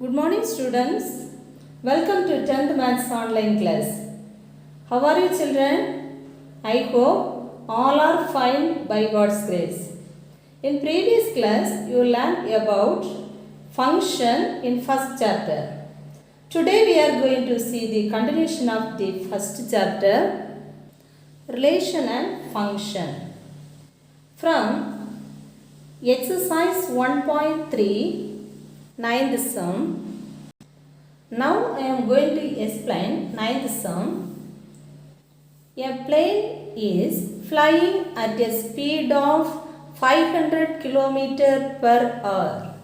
Good morning students. Welcome to 10th Maths online class. How are you children? I hope all are fine by God's grace. In previous class you learned about function in first chapter. Today we are going to see the continuation of the first chapter, relation and function. From exercise 1.3 ninth sum. Now I am going to explain ninth sum. A plane is flying at a speed of 500 km per hour.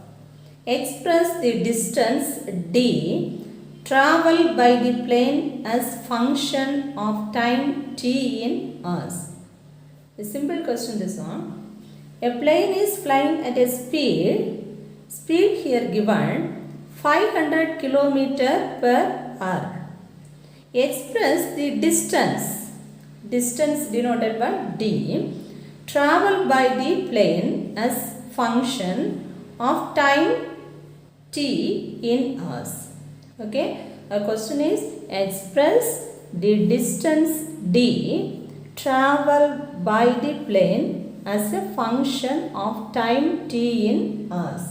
Express the distance d traveled by the plane as function of time t in hours. A simple question this one. A plane is flying at a speed here given 500 km per hour. Express the distance denoted by d, traveled by the plane as function of time t in hours. Okay, our question is express the distance d traveled by the plane as a function of time t in hours.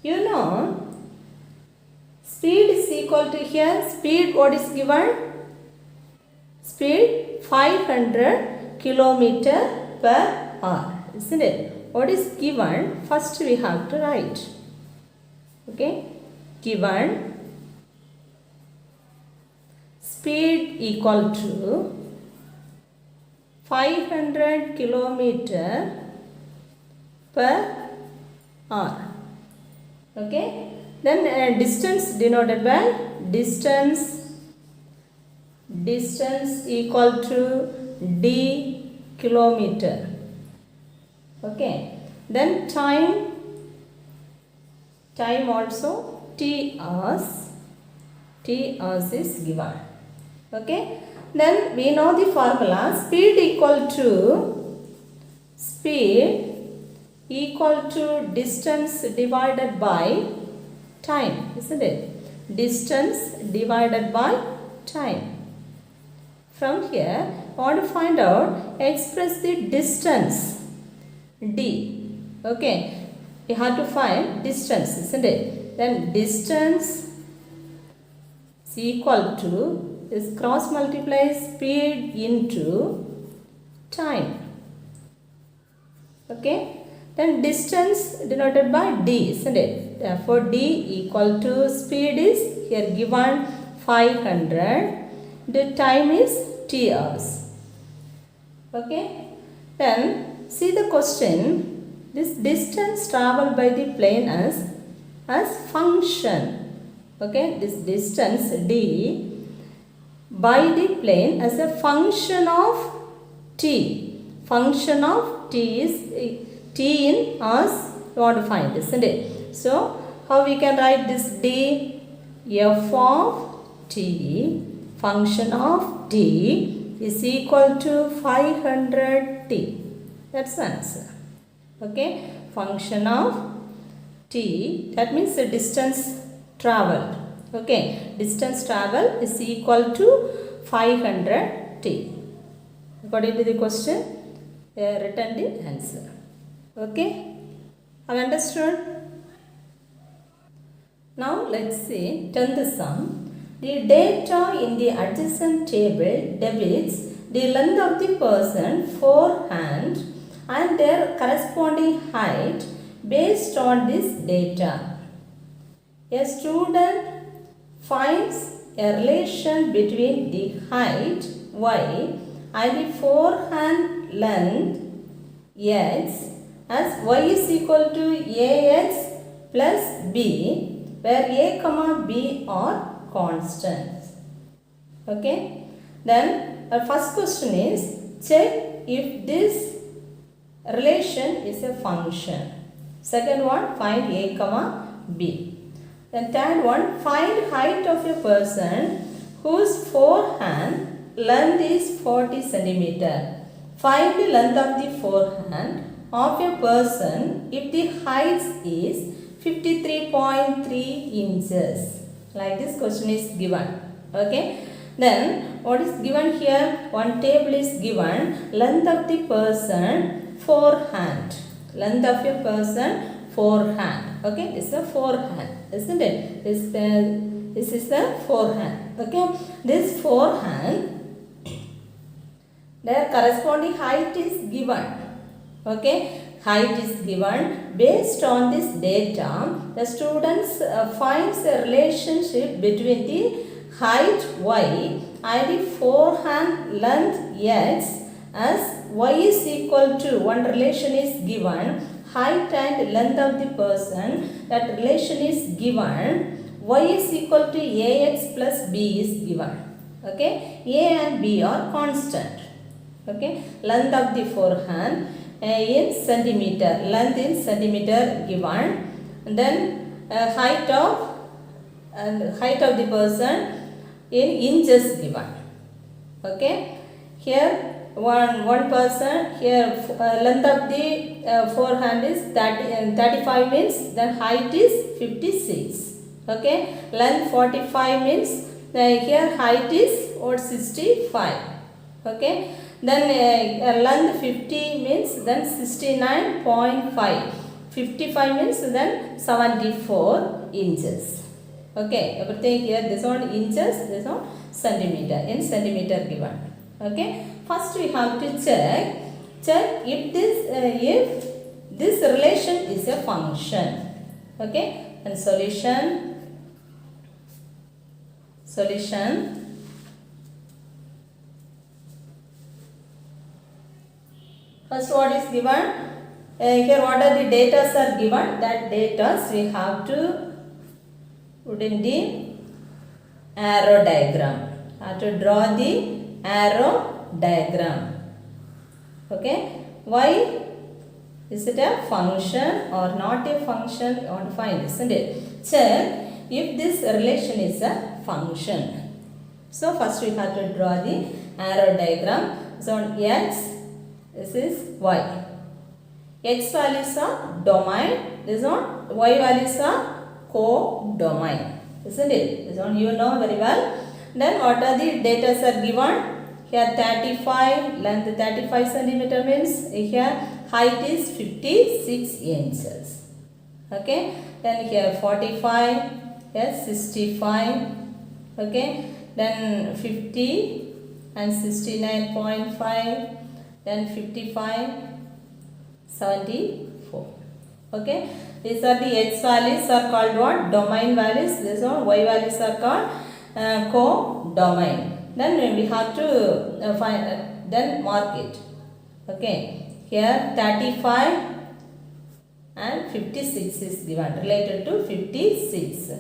You know, speed is equal to here, speed what is given? Speed 500 kilometer per hour, isn't it? What is given? First we have to write. Okay, given speed equal to 500 kilometer per hour. Okay, then distance denoted by distance equal to d kilometer. Okay, then time also t hours is given. Okay, then we know the formula. Speed equal to distance divided by time, isn't it? Distance divided by time. From here, I want to find out, express the distance d. Okay, we have to find distance, isn't it? Then distance is equal to, is cross multiply speed into time. Okay, then distance denoted by d, isn't it? Therefore d equal to, speed is here given 500, the time is t hours. Okay, then see the question. This distance traveled by the plane as function. Okay, this distance d by the plane as a function of t. Function of t is t in hours. You want to find, isn't it? So how we can write this d? F of t, function of t is equal to 500 t. That's the answer. Okay, function of t, that means the distance traveled. Okay, distance travel is equal to 500 t. According to the question, they have written the answer. Okay, have understood? Now let's see 10th sum. The data in the adjacent table depicts the length of the person forehand and their corresponding height based on this data. A student finds a relation between the height y and the forehand length x as y is equal to ax plus b, where a comma b are constants. Okay, then our first question is, check if this relation is a function. Second one, find a comma b. Then third one, find height of a person whose forehand length is 40 centimeter. Find the length of the forehand of a person if the height is 53.3 in inches. Like this question is given. Okay. Then what is given here? One table is given. Length of the person forehand. Length of a person forehand. Okay. This is the forehand, isn't it? This is the forehand. Okay. This forehand, their corresponding height is given. Okay. Height is given. Based on this data, the students finds a relationship between the height y and the forehand length x, as y is equal to, one relation is given, height and length of the person, that relation is given, y is equal to ax plus b is given. Okay. A and b are constant. Okay. Length of the forehand in centimeter, length in centimeter given, and then height of the person in inches given. Okay. Here one person, here length of the forehand is 35 means, then height is 56. Okay. Length 45 means here height is 65. Okay. Then length 50 means then 69.5. 55 means then 74 inches. Okay. Everything here, this one inches, this one centimeter, in centimeter given. Okay. First we have to check if this relation is a function. Okay. And solution. First, what is given? Here what are the data are given? That data we have to put in the arrow diagram. Have to draw the arrow diagram. Okay. Why? Is it a function or not a function? You want to find, isn't it? Check if this relation is a function. So first we have to draw the arrow diagram. So on x, this is y. X values are domain. This one y values are co-domain. Isn't it? This one you know very well. Then what are the data are given? Here 35, length 35 centimeter means here height is 56 inches. Okay. Then here 45, here 65. Okay. Then 50 and 69.5. Then 55, 74. Okay. These are the x values are called what? Domain values. This one y values are called co-domain. Then we have to find, then mark it. Okay. Here 35 and 56 is given, related to 56.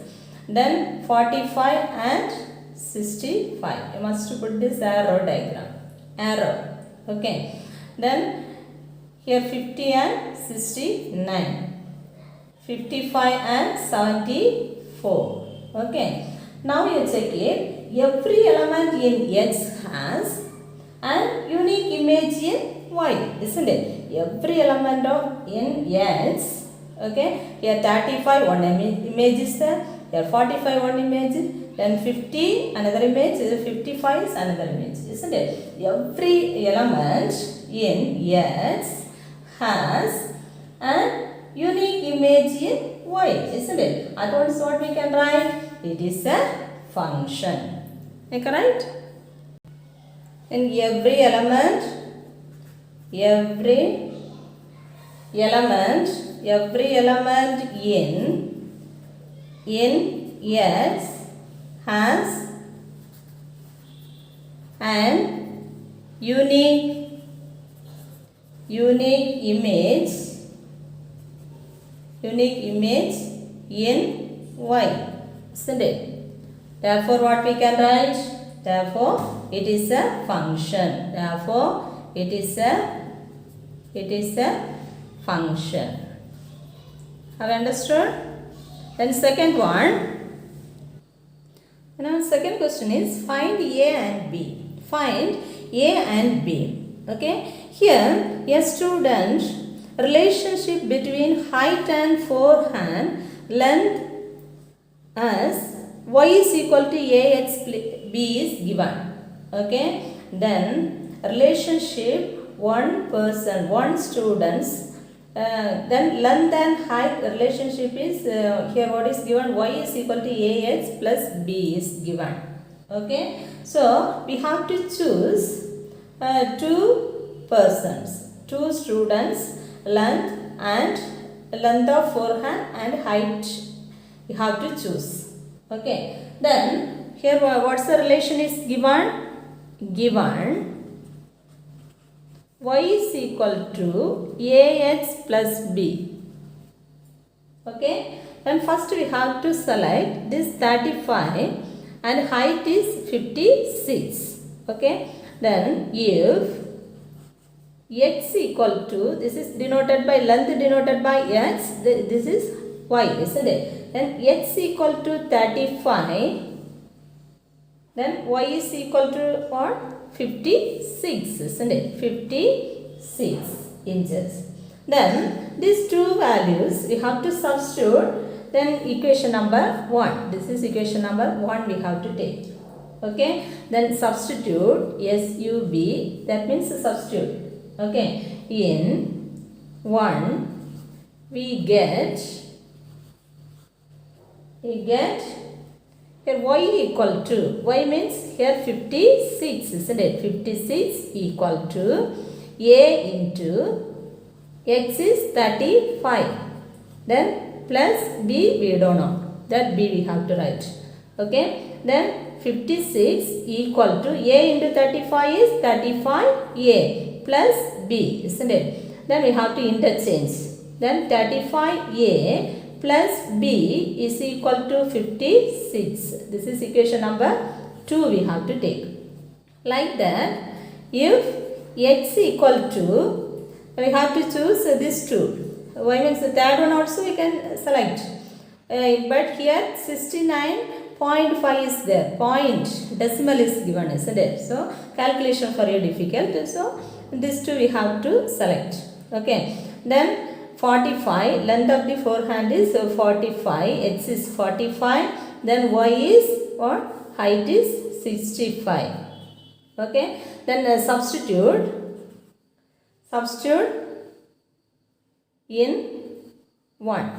Then 45 and 65. You must put this arrow diagram. Arrow. Okay. Then here 50 and 69. 55 and 74. Okay. Now you check it. Every element in X has an unique image in Y, isn't it? Every element in X. Okay. Here 35 one image is there. Here 45 one image. Then 50 another image. 55 is another image, isn't it? Every element in X has an unique image in Y, isn't it? At once what we can write? It is a function. Correct? And every element in X has an unique image in Y, isn't it? Therefore what we can write? Therefore it is a function. Therefore it is a function. Have you understood? Then second one. Now second question is find A and B. Find A and B. Okay. Here a student relationship between height and forehand length as y is equal to ax b is given. Okay, then relationship one person, one students, then length and height relationship is here what is given, y is equal to ax plus b is given. Okay, so we have to choose two persons, two students, length of forehand and height we have to choose. Okay, then here what's the relation is given y is equal to ax plus b. Okay, then first we have to select this 35 and height is 56. Okay, then if x equal to, this is denoted by length denoted by x, this is y, isn't it? Then x equal to 35, then y is equal to what? 56, isn't it? 56 inches. Then these two values we have to substitute. Then equation number 1, this is equation number 1 we have to take. Okay, then substitute sub, that means substitute. Okay, in 1 we get here y equal to, y means here 56, isn't it? 56 equal to a into x is 35, then plus b we don't know, that b we have to write. Okay, then 56 equal to a into 35 is 35a plus b, isn't it? Then we have to interchange. Then 35a plus b is equal to 56. This is equation number 2 we have to take. Like that, if x equal to, we have to choose this two. Y means the third one also we can select. But here 69.5 is there. Point decimal is given, isn't it? So calculation for you difficult. So these two we have to select. Okay. Then 45, length of the forehand is 45, x is 45, then y is what? Height is 65. Okay, then substitute in 1.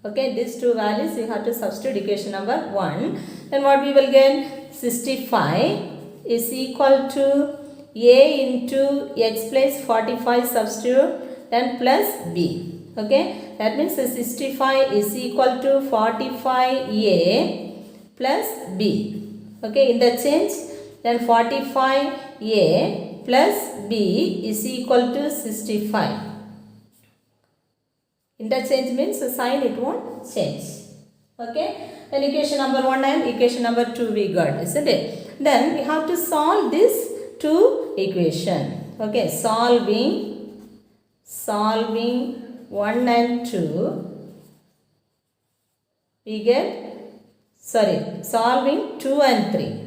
Okay, these two values you have to substitute equation number 1. Then what we will get? 65 is equal to a into x plus 45 substitute, then plus b. Okay, that means 65 is equal to 45a plus b. Okay, interchange, then 45a plus b is equal to 65. Interchange means the sign it won't change. Okay, then equation number 1 and equation number 2 we got, isn't it? Then we have to solve this two equation. Okay, solving 1 and 2 we get, solving 2 and 3,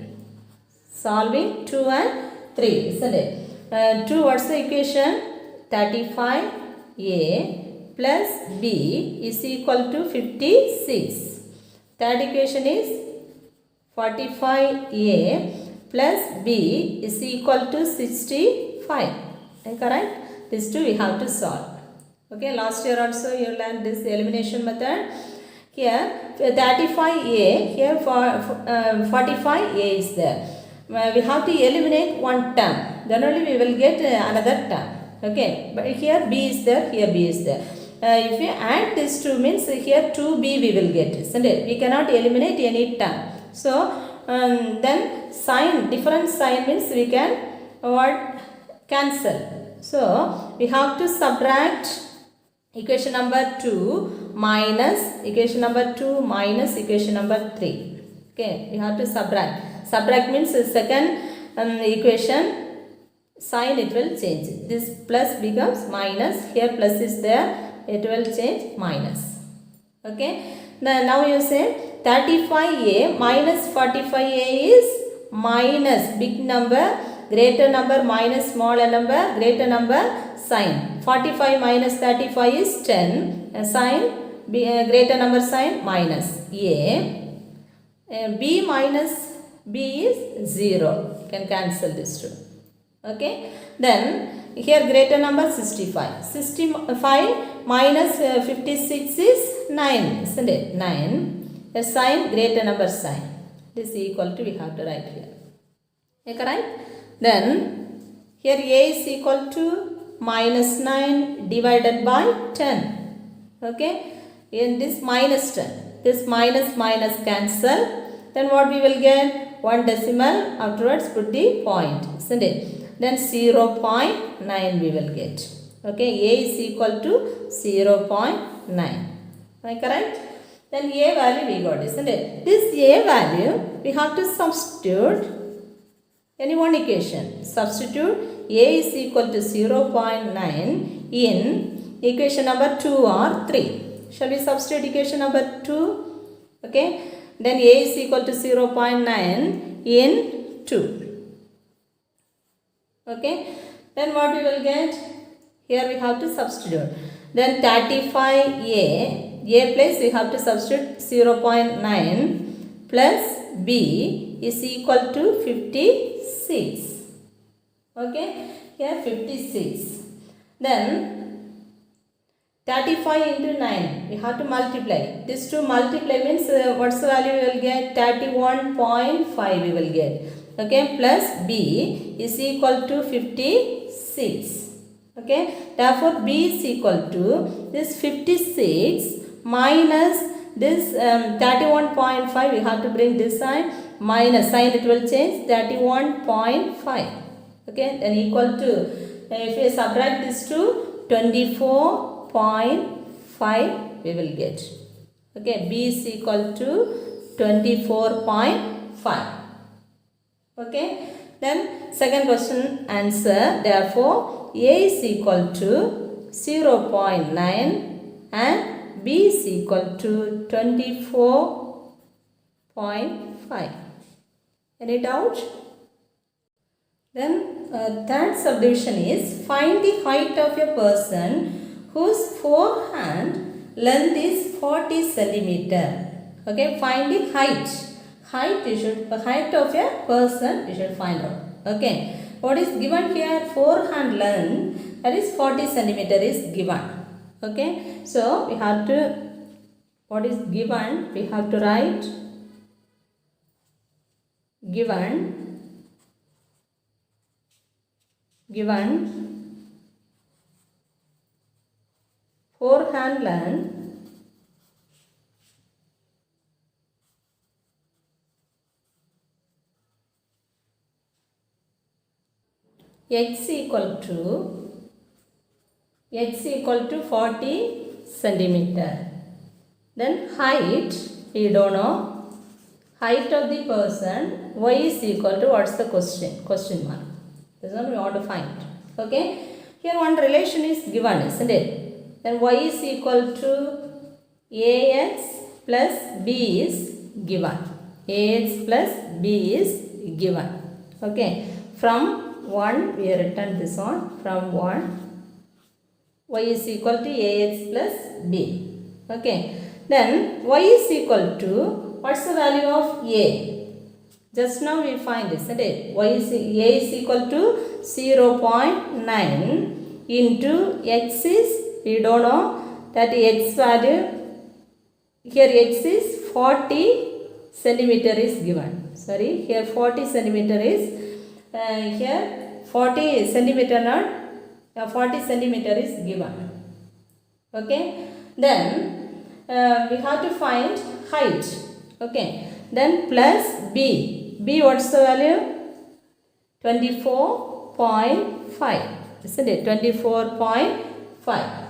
isn't it? 2, what's the equation? 35a plus b is equal to 56. Third equation is 45a plus b is equal to 65. Correct? These two we have to solve. Okay, last year also you learned this elimination method. Here 35a, here 45a is there. We have to eliminate one term, then only we will get another term. Okay, but here b is there, here b is there. If we add these two means here 2b we will get, isn't it? We cannot eliminate any term. So then sign, different sign means we can cancel. So we have to subtract equation number 2 minus equation number 2 minus equation number 3. Okay, we have to subtract. Subtract means the second equation sign it will change. This plus becomes minus. Here plus is there. It will change minus. Okay. Now you say 35a minus 45a is minus big number, greater number minus smaller number, greater number sign. 45 minus 35 is 10. Sign greater number sign minus a b minus b is 0. You can cancel this two. Okay. Then here greater number 65. 65 minus 56 is 9, isn't it? 9. A sign, greater number sign. This is equal to, we have to write here. Okay, right? Then here a is equal to minus 9 divided by 10. Okay. In this minus 10. This minus minus cancel. Then what we will get? One decimal. Afterwards put the point. Isn't it? Then 0.9 we will get. Okay. A is equal to 0.9. Am I correct? Then a value we got. Isn't it? This a value we have to substitute any one equation. Substitute a is equal to 0.9 in equation number 2 or 3. Shall we substitute equation number 2? Okay. Then a is equal to 0.9 in 2. Okay. Then what we will get? Here we have to substitute. Then 35a. A place we have to substitute 0.9 plus b is equal to 56. Okay. Here 56. Then 35 into 9, we have to multiply. This to multiply means what's the value we will get? 31.5 we will get. Okay, plus b is equal to 56. Okay, therefore b is equal to this 56 minus this 31.5. We have to bring this sign, minus sign, it will change 31.5. Okay, then equal to, if we subtract this to 24.5 we will get. Okay, b is equal to 24.5. Okay, then second question answer. Therefore a is equal to 0.9 and b is equal to 24.5. Any doubt? Then third subdivision is find the height of a person whose forehand length is 40 centimeter. Okay, find the height. Height of a person you should find out. Okay, what is given here? Forehand length, that is 40 centimeter is given. Okay, so we have to, what is given, we have to write given forehand length x equal to 40 centimeter. Then height, we don't know. Height of the person, y is equal to, what's the question mark. This one we want to find. Okay, here one relation is given, isn't it? Then y is equal to ax plus b is given. Ax plus b is given. Okay, from 1 we have written this one, from 1 y is equal to ax plus b. Okay, then y is equal to, what's the value of a? Just now we find this, isn't it? A is equal to 0.9 into x is, we don't know, that x value, here x is 40 centimeter is given. Sorry, here 40 centimeter is, here 40 centimeter not, 40 centimeter is given. Okay, then we have to find height. Okay, then plus b. B, what's the value? 24.5. Isn't it? 24.5.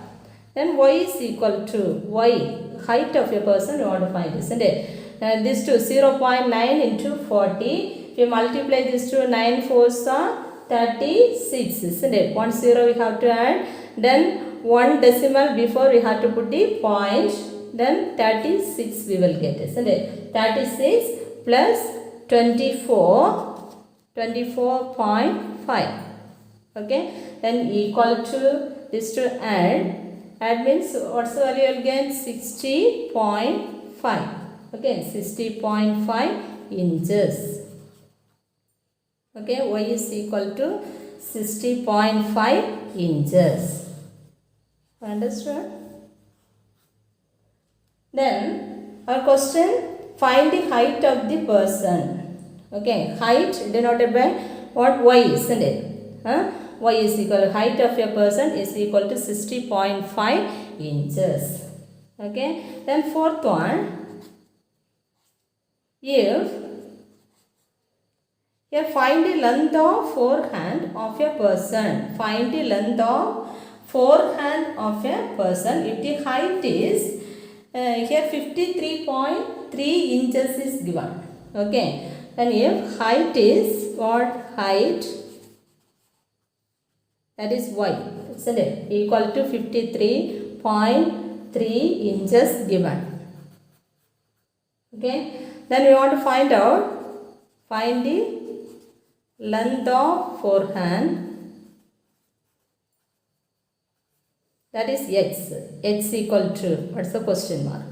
Then y is equal to, y, height of a person you want to find, isn't it? This to 0.9 into 40. If you multiply this to 9 4s are 36, isn't it? 1 0 we have to add. Then 1 decimal before we have to put the point. Then 36 we will get, isn't it? 36 plus 24.5. Okay, then equal to this to add means what's the value you will get? 60.5. Okay, 60.5 inches. Okay, y is equal to 60.5 inches. Understood? Then our question, find the height of the person. Okay, height denoted by what? Y, isn't it? Y is equal to height of a person is equal to 60.5 inches. Okay, then fourth one, if here find the length of forehand of a person. Find the length of forehand of a person if the height is here 53.3 inches is given. Okay, and if height is what? Height, that is y, isn't it? Equal to 53.3 inches given. Okay, then we want to find the length of forehand, that is x. X equal to, what's the question mark?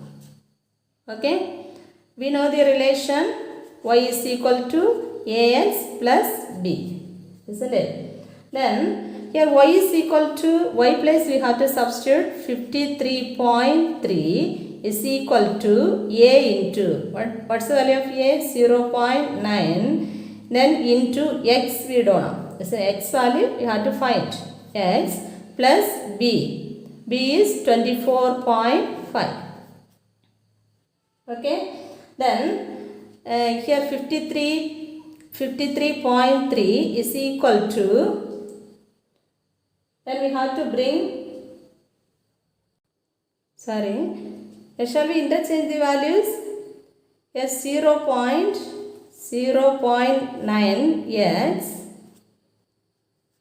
Okay, we know the relation y is equal to ax plus b, isn't it? Then here y is equal to, y place we have to substitute 53.3 is equal to a into, what's the value of a? 0.9. Then into x we don't know. So x value we have to find, x plus b. B is 24.5. Okay, then here 53.3 is equal to, then we have to bring, shall we interchange the values? Yes, 0.9x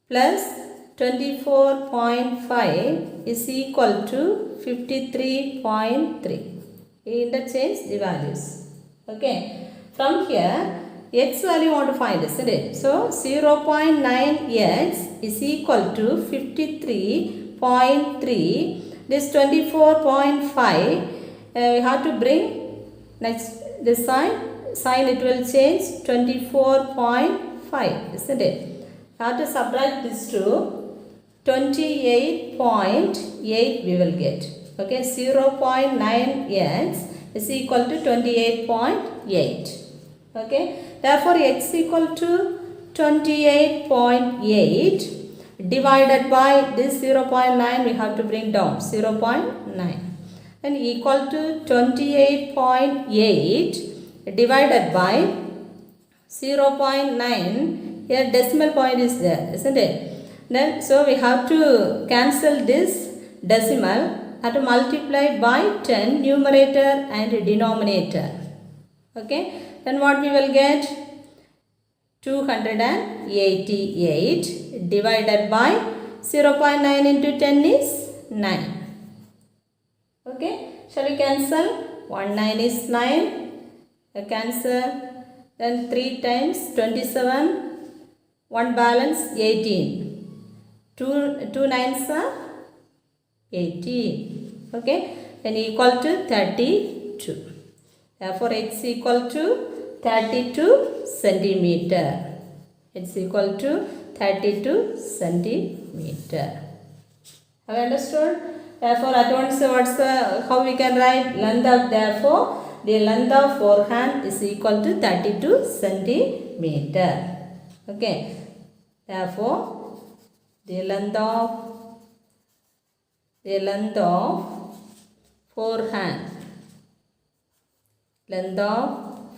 plus 24.5 is equal to 53.3. We interchange the values. Okay, from here x value you want to find, isn't it? So 0.9x is equal to 53.3. This 24.5 we have to bring next this sign it will change 24.5, isn't it? Have to subtract this to 28.8 we will get. Okay, 0.9x is equal to 28.8. Okay, therefore x equal to 28.8 divided by this 0.9 we have to bring down 0.9 and equal to 28.8 divided by 0.9. Here decimal point is there, isn't it? Then so we have to cancel this decimal, have to multiply by 10 numerator and denominator. Okay, then what we will get? 288 divided by 0.9 into 10 is 9. Okay, shall we cancel? 1 9 is 9. Cancel. Then 3 times 27. 1 balance 18. 2 nines are 18. Okay, then equal to 32. Therefore x equal to 32 centimeter. It's equal to 32 centimeter. Have you understood? Therefore at once how we can write length of, therefore the length of forehand is equal to 32 centimeter. Okay, therefore the length of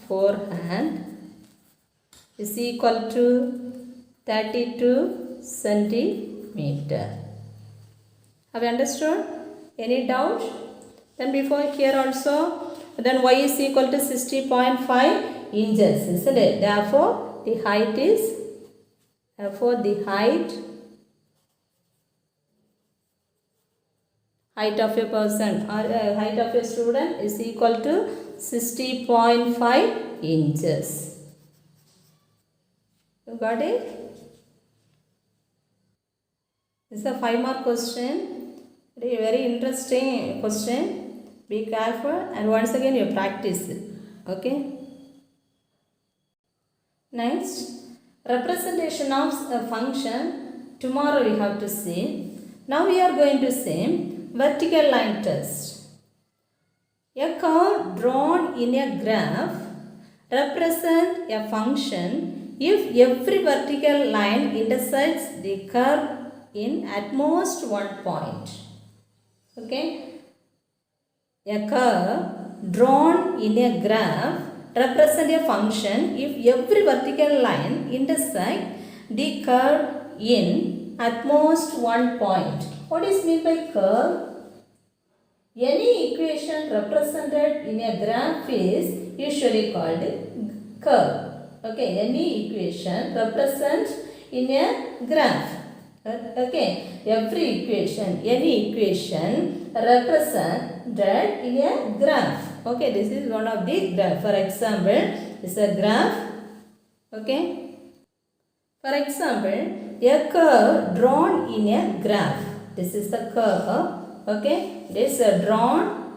forehand is equal to 32 centimeter. Have you understood? Any doubt? Then before here also, then y is equal to 60.5 inches, isn't it? Therefore the height of a person or height of a student is equal to 60.5 inches. You got it? This is a 5-mark question. Very interesting question. Be careful and once again you practice it. Okay. Next, representation of a function. Tomorrow we have to see. Now we are going to see vertical line test. A curve drawn in a graph represents a function if every vertical line intersects the curve in at most one point. Okay. A curve drawn in a graph represents a function if every vertical line intersects the curve in at most one point. What is meant by curve? Any equation represented in a graph is usually called curve. Okay, any equation represented in a graph. Okay, every equation, any equation represented in a graph. Okay, this is one of the graph. For example, this is a graph. Okay. For example, a curve drawn in a graph. This is the curve. Okay, it is drawn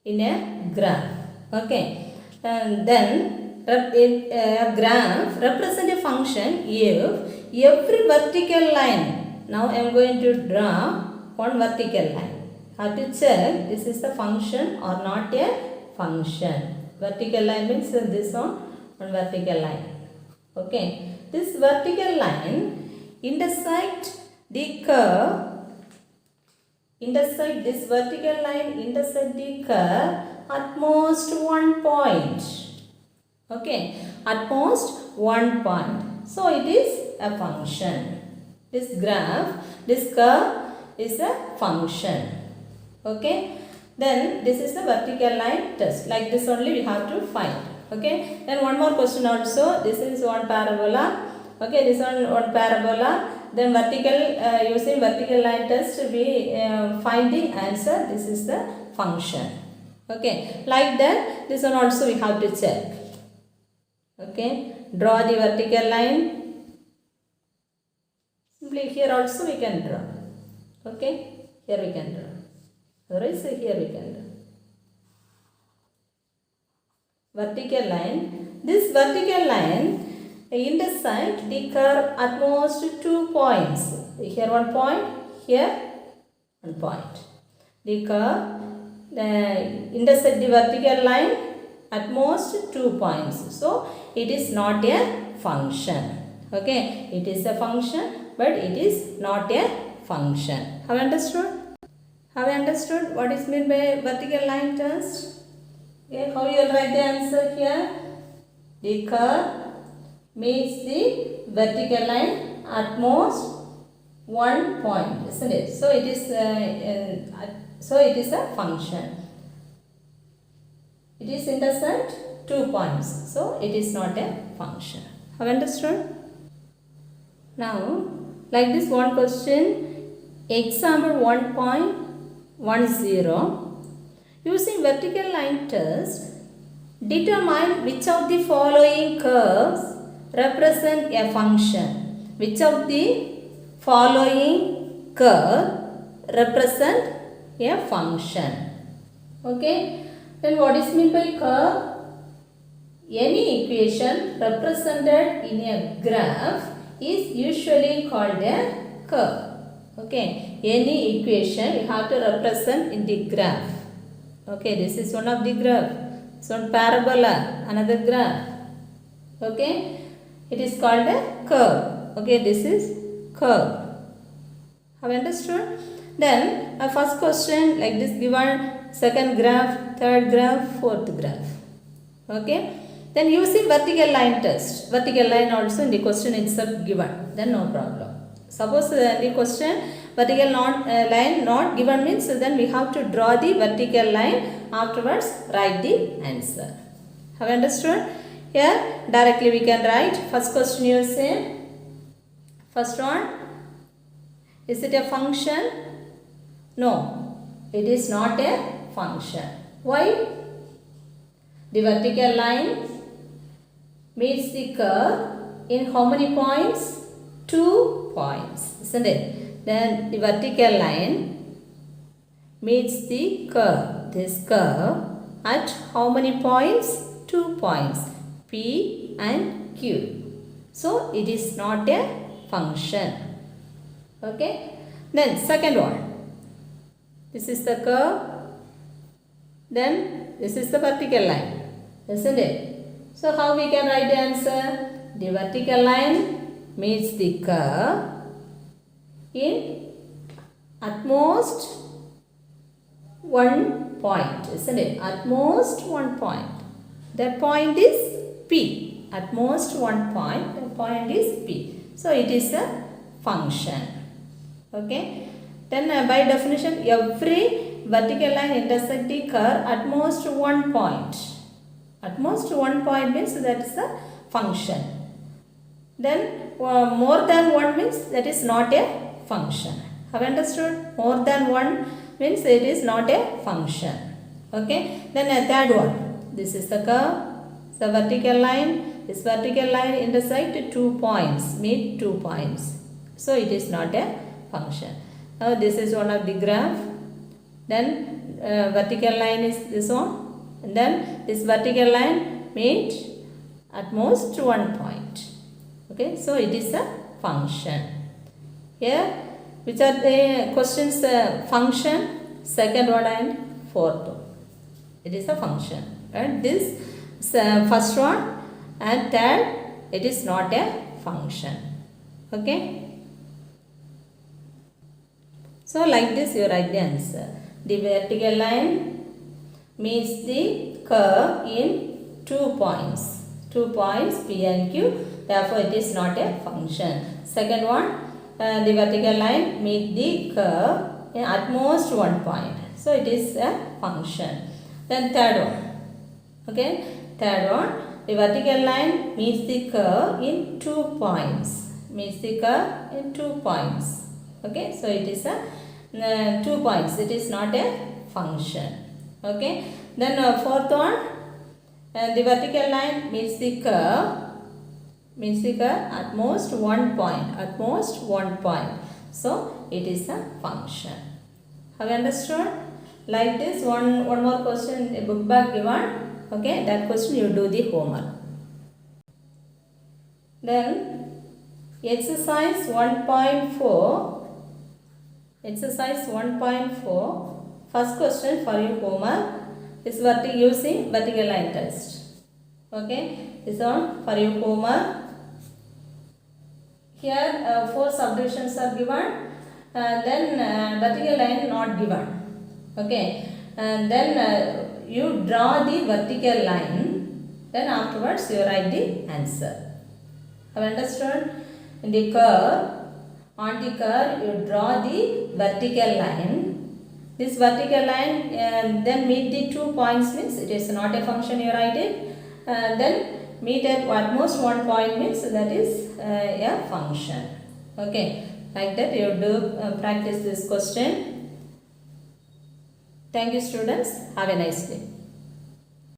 in a graph. Okay, and then a graph represents a function if every vertical line. Now I am going to draw one vertical line. Have to check this is the function or not a function. Vertical line means this one vertical line. Okay, this vertical line intersect the curve. Intersect this vertical line intersect the curve at most one point. Okay, at most one point. So it is a function. This graph, this curve is a function. Okay, then this is the vertical line test. Like this only we have to find. Okay, then one more question also. This is one parabola. Okay, this one parabola. Then vertical using vertical line test we find the answer. This is the function. Okay, like that this one also we have to check. Okay, draw the vertical line. Simply here also we can draw. Okay, here we can draw. Otherwise here we can draw. Vertical line. This vertical line intersect the curve at most 2 points. Here one point, here one point. The curve intersect the vertical line at most 2 points. So it is not a function. Okay, it is a function, but it is not a function. Have you understood? Have you understood what is meant by vertical line test? Okay, how you will write the answer here? The curve meets the vertical line at most one point, isn't it? So it is a function. It is intersect 2 points, so it is not a function. Have you understood? Now, like this one question, example 1.10. Using vertical line test, determine which of the following curves represent a function. Which of the following curve represent a function? Okay. Then what is meant by curve? Any equation represented in a graph is usually called a curve. Okay. Any equation you have to represent in the graph. Okay. This is one of the graph. So one parabola, another graph. Okay. It is called a curve. Okay, this is curve. Have you understood? Then a first question like this given, second graph, third graph, fourth graph. Okay. Then using vertical line test. Vertical line also in the question itself given. Then no problem. Suppose the question vertical line not given means then we have to draw the vertical line. Afterwards write the answer. Have you understood? Here directly we can write. First question you say. First one. Is it a function? No. It is not a function. Why? The vertical line meets the curve in how many points? 2 points. Isn't it? Then the vertical line meets the curve. This curve at how many points? 2 points P and Q. So it is not a function. Okay. Then second one. This is the curve. Then this is the vertical line. Isn't it? So how we can write the answer? The vertical line meets the curve in at most 1 point, isn't it? At most 1 point. That point is P. At most 1 point. The point is P. So it is a function. Okay. Then by definition, every vertical line intersect the curve at most 1 point. At most 1 point means that is a function. Then more than 1 means that is not a function. Have you understood? More than 1 means it is not a function. Okay. Then a third one. This is the curve. The vertical line. This vertical line intersect 2 points. Meet 2 points. So it is not a function. Now this is one of the graph. Then vertical line is this one. And then this vertical line meet at most 1 point. Okay. So it is a function. Here which are the questions? Function, second one and fourth one. It is a function. And this first one and third, it is not a function. Okay. So like this you write the answer. The vertical line meets the curve in 2 points. 2 points P and Q. Therefore it is not a function. Second one, the vertical line meet the curve in at most 1 point. So it is a function. Then third one. Okay. Third one, the vertical line meets the curve in 2 points. Meets the curve in 2 points. Okay. So it is a 2 points. It is not a function. Okay. Then fourth one, the vertical line meets the curve. Means the curve at most 1 point. At most 1 point. So it is a function. Have you understood? Like this, one more question, a book bag given. Okay, that question you do the homework. Then exercise 1.4. Exercise 1.4. First question for your homework is using vertical line test. Okay, this one for your homework. Here 4 subdivisions are given. Then vertical line not given. Okay, and then you draw the vertical line. Then afterwards you write the answer. Have you understood? In the curve, on the curve you draw the vertical line. This vertical line then meet the 2 points means it is not a function, you write it. Then meet at most 1 point means that is a function. Okay, like that you do practice this question. Thank you students. Have a nice day.